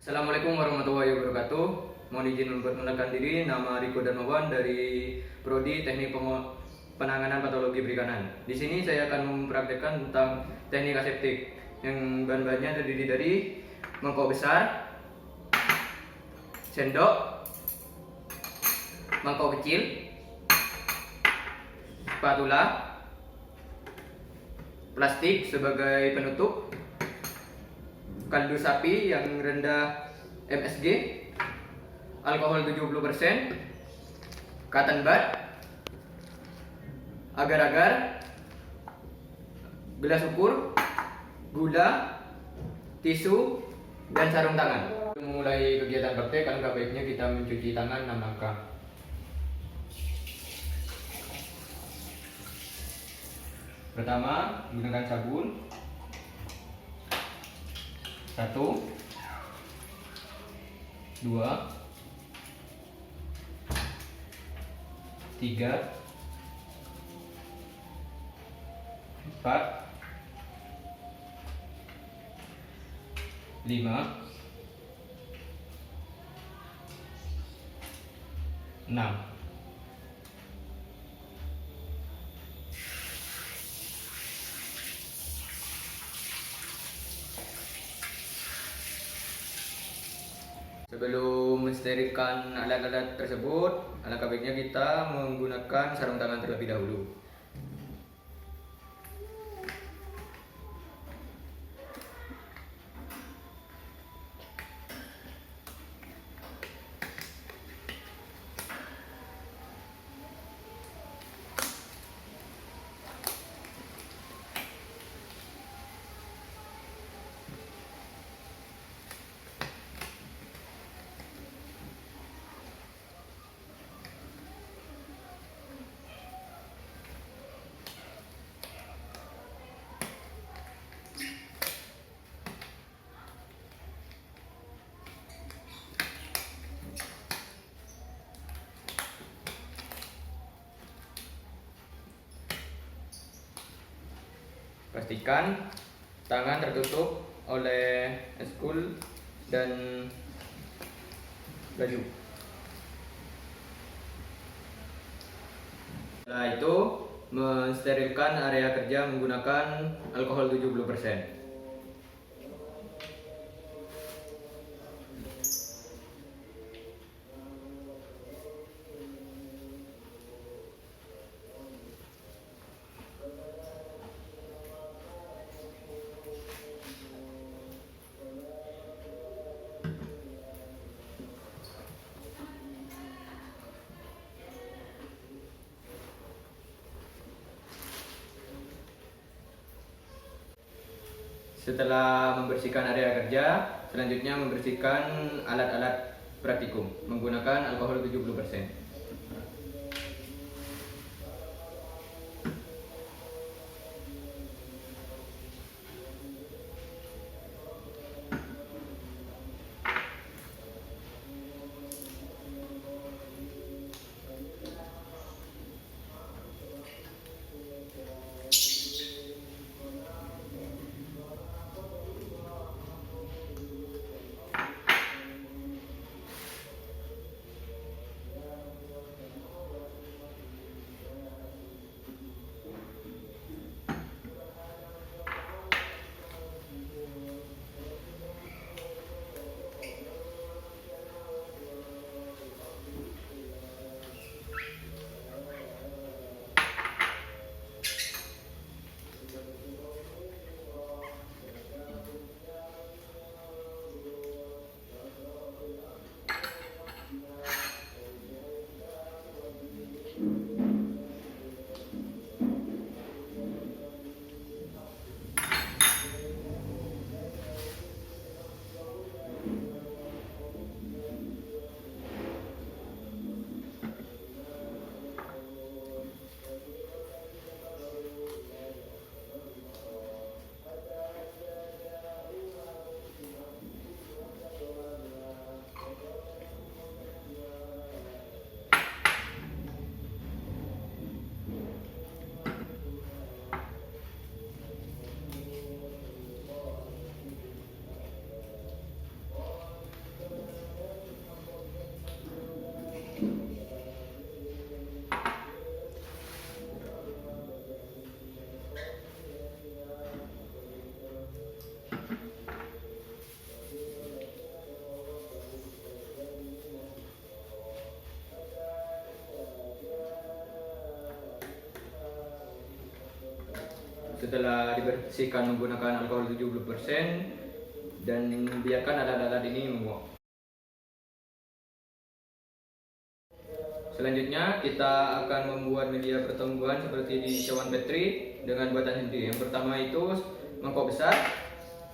Assalamualaikum warahmatullahi wabarakatuh. Mohon izin memperkenalkan diri, nama Riko Darmawan dari Prodi Teknik Penanganan Patologi Perikanan. Di sini saya akan mempraktekkan tentang teknik aseptik yang bahan-bahannya terdiri dari mangkok besar, sendok, mangkok kecil, spatula, plastik sebagai penutup, kaldu sapi yang rendah MSG, alkohol 70%, cotton bud, agar-agar, gelas ukur, gula, tisu, dan sarung tangan. Memulai kegiatan praktek, alangkah baiknya kita mencuci tangan 6 langkah. Pertama, menggunakan sabun. 1, 2, 3, 4, 5, 6. Sebelum mensterilkan alat-alat tersebut, alangkah baiknya kita menggunakan sarung tangan terlebih dahulu. Pastikan tangan tertutup oleh eskul dan baju. Setelah itu, mensterilkan area kerja menggunakan alkohol 70%. Setelah membersihkan area kerja, selanjutnya membersihkan alat-alat praktikum menggunakan alkohol 70%. Setelah dibersihkan menggunakan alkohol 70% dan biarkan alat-alat ini menguap. Selanjutnya kita akan membuat media pertumbuhan seperti di cawan Petri dengan buatan sendiri. Yang pertama itu mangkok besar,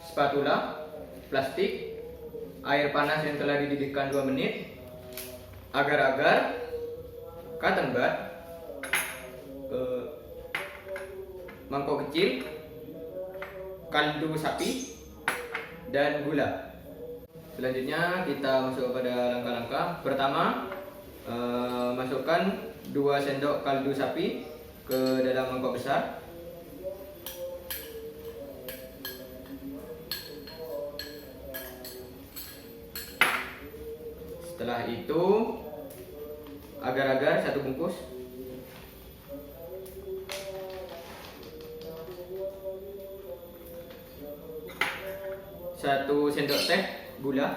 spatula, plastik, air panas yang telah dididihkan 2 menit, agar-agar, cotton bud, mangkok kecil, kaldu sapi, dan gula. Selanjutnya kita masuk pada langkah-langkah. Pertama, masukkan 2 sendok kaldu sapi ke dalam mangkok besar. Setelah itu agar-agar 1 bungkus. Satu sendok teh gula.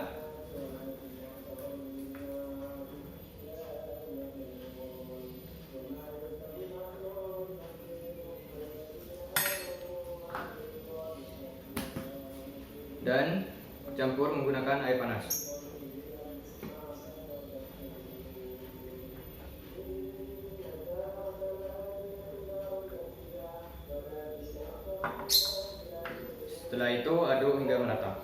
Dan campur menggunakan air panas. Setelah itu aduk hingga merata.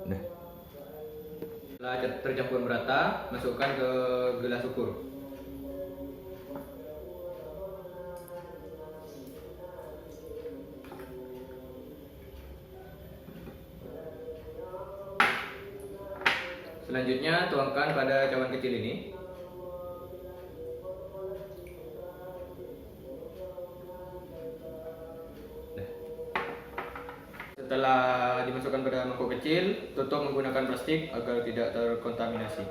Nah, setelah tercampur merata, masukkan ke gelas ukur. Selanjutnya tuangkan pada cawan kecil ini. Setelah dimasukkan pada mangkok kecil, tutup menggunakan plastik agar tidak terkontaminasi.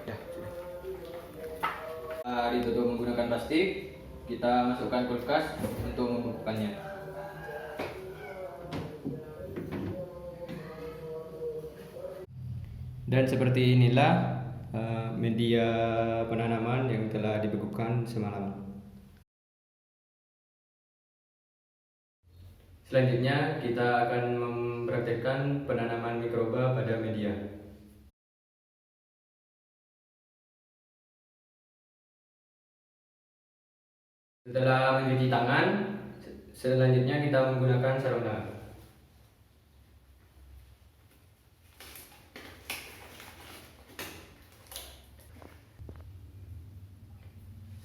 Ya, sudah. Ditutup menggunakan plastik, kita masukkan kulkas untuk membekukannya. Dan seperti inilah media penanaman yang telah dibekukan semalam. Selanjutnya kita akan mempraktekkan penanaman mikroba pada media. Setelah mencuci tangan, selanjutnya kita menggunakan sarung tangan.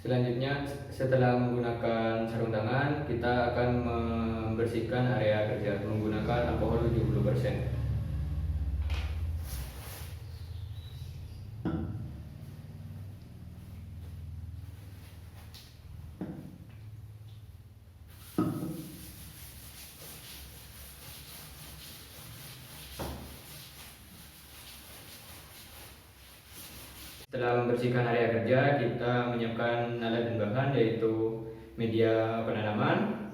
Selanjutnya, setelah menggunakan sarung tangan, kita akan membersihkan area kerja menggunakan alkohol 70%. Setelah membersihkan area kerja, kita menyiapkan alat dan bahan, yaitu media penanaman,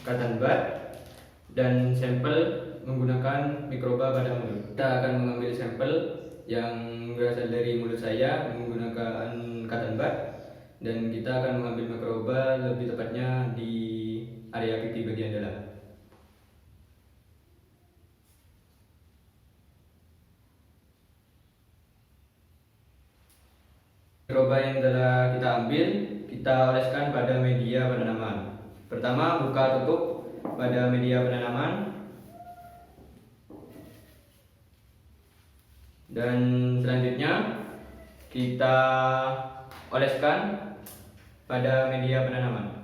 cotton bud, dan sampel menggunakan mikroba pada mulut. Kita akan mengambil sampel yang berasal dari mulut saya menggunakan cotton bud, dan kita akan mengambil mikroba lebih tepatnya di area pipi bagian dalam. Mikroba yang telah kita ambil, kita oleskan pada media penanaman. Pertama, buka tutup pada media penanaman. Dan selanjutnya, kita oleskan pada media penanaman.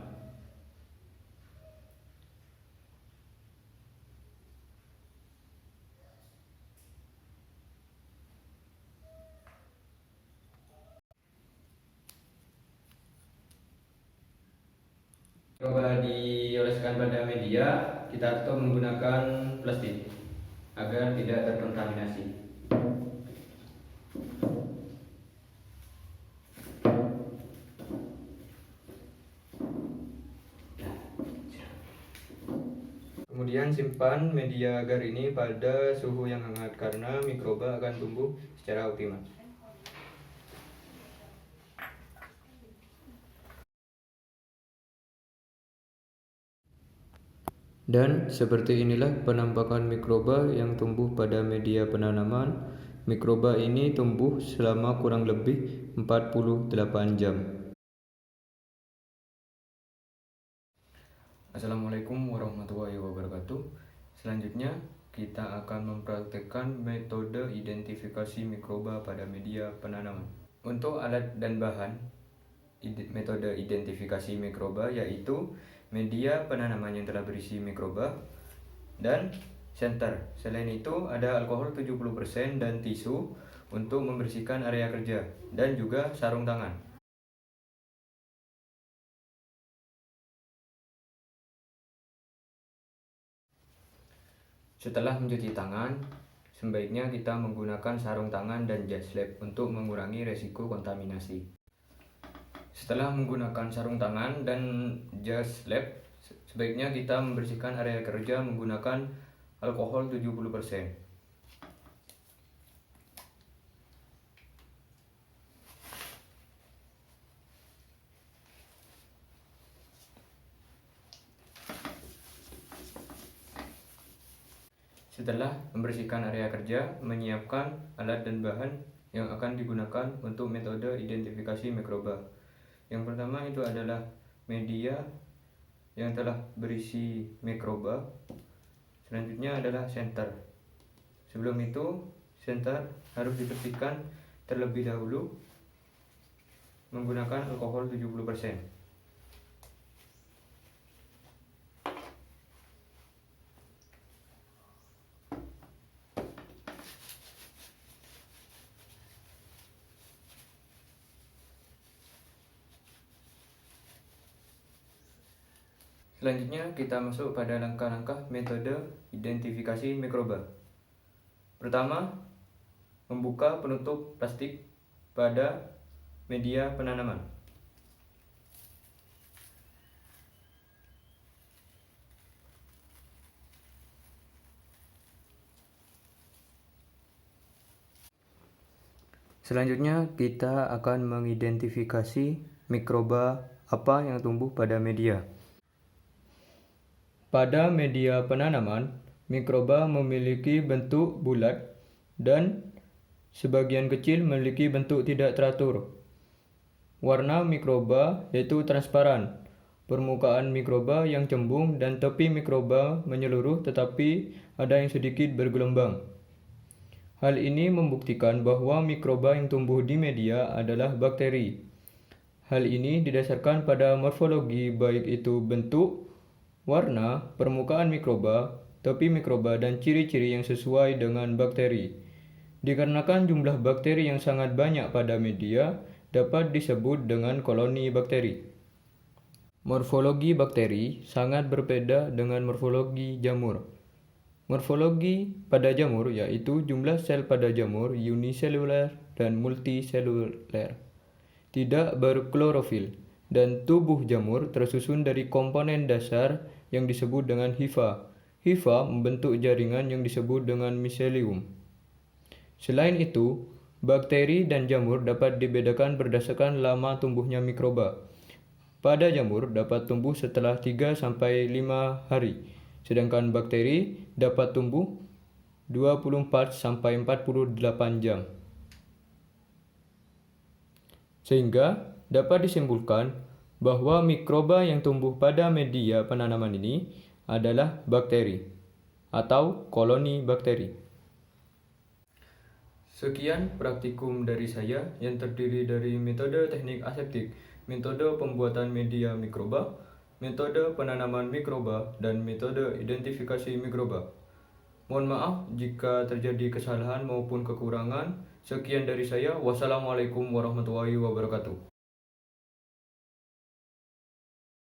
Coba dioleskan pada media, kita tutup menggunakan plastik agar tidak terkontaminasi. Kemudian simpan media agar ini pada suhu yang hangat karena mikroba akan tumbuh secara optimal. Dan seperti inilah penampakan mikroba yang tumbuh pada media penanaman. Mikroba ini tumbuh selama kurang lebih 48 jam. Assalamualaikum warahmatullahi wabarakatuh. Selanjutnya kita akan mempraktekkan metode identifikasi mikroba pada media penanaman. Untuk alat dan bahan metode identifikasi mikroba yaitu media penanaman yang telah berisi mikroba dan senter. Selain itu ada alkohol 70% dan tisu untuk membersihkan area kerja dan juga sarung tangan. Setelah mencuci tangan, sebaiknya kita menggunakan sarung tangan dan jas lab untuk mengurangi resiko kontaminasi. Setelah menggunakan sarung tangan dan jas lab, sebaiknya kita membersihkan area kerja menggunakan alkohol 70%. Setelah membersihkan area kerja, menyiapkan alat dan bahan yang akan digunakan untuk metode identifikasi mikroba. Yang pertama itu adalah media yang telah berisi mikroba. Selanjutnya adalah senter. Sebelum itu, senter harus dibersihkan terlebih dahulu menggunakan alkohol 70%. Selanjutnya kita masuk pada langkah-langkah metode identifikasi mikroba. Pertama, membuka penutup plastik pada media penanaman. Selanjutnya kita akan mengidentifikasi mikroba apa yang tumbuh pada media. Pada media penanaman, mikroba memiliki bentuk bulat dan sebagian kecil memiliki bentuk tidak teratur. Warna mikroba yaitu transparan, permukaan mikroba yang cembung dan tepi mikroba menyeluruh tetapi ada yang sedikit bergelombang. Hal ini membuktikan bahwa mikroba yang tumbuh di media adalah bakteri. Hal ini didasarkan pada morfologi baik itu bentuk, warna, permukaan mikroba, tepi mikroba, dan ciri-ciri yang sesuai dengan bakteri. Dikarenakan jumlah bakteri yang sangat banyak pada media, dapat disebut dengan koloni bakteri. Morfologi bakteri sangat berbeda dengan morfologi jamur. Morfologi pada jamur yaitu jumlah sel pada jamur uniseluler dan multiseluler, tidak berklorofil, dan tubuh jamur tersusun dari komponen dasar yang disebut dengan hifa. Hifa membentuk jaringan yang disebut dengan miselium. Selain itu, bakteri dan jamur dapat dibedakan berdasarkan lama tumbuhnya mikroba. Pada jamur dapat tumbuh setelah 3-5 hari, sedangkan bakteri dapat tumbuh 24-48 jam. Sehingga dapat disimpulkan bahwa mikroba yang tumbuh pada media penanaman ini adalah bakteri atau koloni bakteri. Sekian praktikum dari saya yang terdiri dari metode teknik aseptik, metode pembuatan media mikroba, metode penanaman mikroba, dan metode identifikasi mikroba. Mohon maaf jika terjadi kesalahan maupun kekurangan. Sekian dari saya. Wassalamualaikum warahmatullahi wabarakatuh.